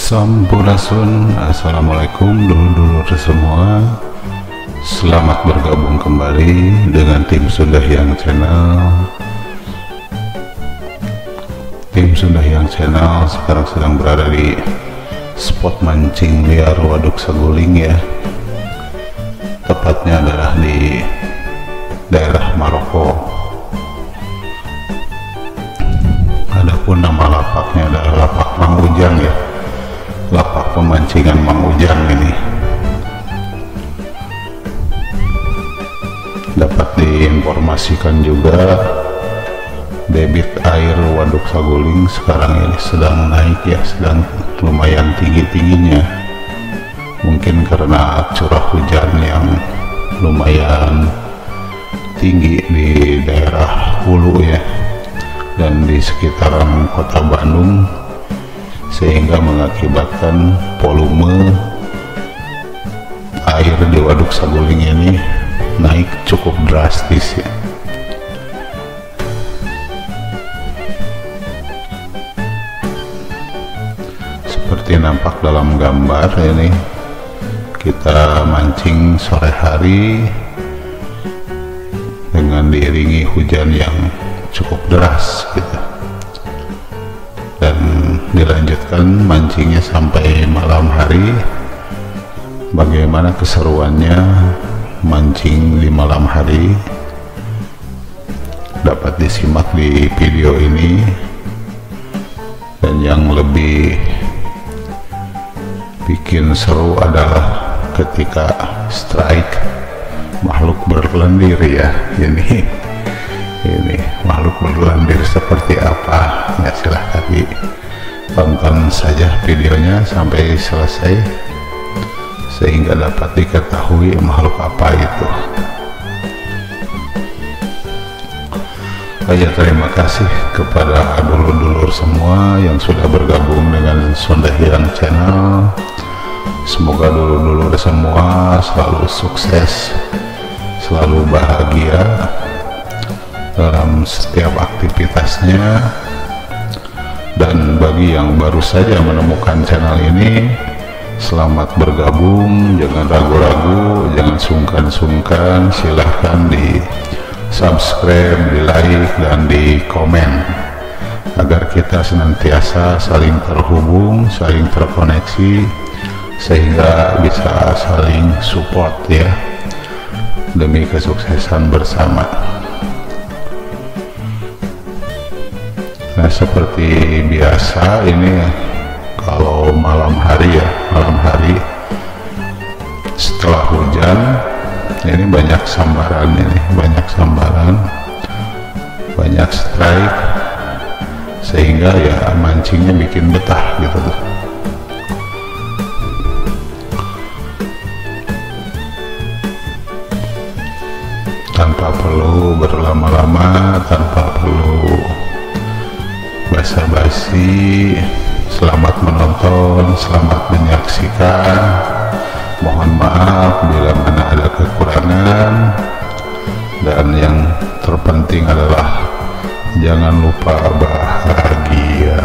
Sampurasun, assalamualaikum dulur-dulur semua. Selamat bergabung kembali dengan tim Sundahyang Channel. Tim Sundahyang Channel sekarang sedang berada di spot mancing liar Waduk Saguling ya. Tepatnya adalah di daerah Maroko. Adapun nama lapaknya adalah lapak Mang Ujang ya. Lapak pemancingan Mang Ujang ini. Dapat diinformasikan juga debit air Waduk Saguling sekarang ini sedang naik ya, sedang lumayan tinggi-tingginya. Mungkin karena curah hujan yang lumayan tinggi di daerah hulu ya, dan di sekitaran kota Bandung, sehingga mengakibatkan volume air di Waduk Saguling ini naik cukup drastis ya. Seperti nampak dalam gambar ini, kita mancing sore hari dengan diiringi hujan yang cukup deras gitu, dan dilanjutkan mancingnya sampai malam hari. Bagaimana keseruannya mancing di malam hari dapat disimak di video ini, dan yang lebih bikin seru adalah ketika strike makhluk berlendir ya. Ini makhluk berlendir seperti apa ya, silahkan ditonton saja videonya sampai selesai sehingga dapat diketahui makhluk apa itu. Saya terima kasih kepada dulur-dulur semua yang sudah bergabung dengan Sundahyang Channel. Semoga dulur-dulur semua selalu sukses, selalu bahagia dalam setiap aktivitasnya. Dan bagi yang baru saja menemukan channel ini, selamat bergabung, jangan ragu-ragu, jangan sungkan-sungkan, silahkan di subscribe, di like, dan di komen agar kita senantiasa saling terhubung, saling terkoneksi, sehingga bisa saling support ya, demi kesuksesan bersama. Nah, seperti biasa ini kalau malam hari ya, malam hari setelah hujan ini banyak sambaran, banyak strike, sehingga ya mancingnya bikin betah gitu tuh. Tanpa perlu berlama-lama, tanpa perlu basa-basi. Selamat menonton, selamat menyaksikan. Mohon maaf bila mana ada kekurangan, dan yang terpenting adalah jangan lupa bahagia.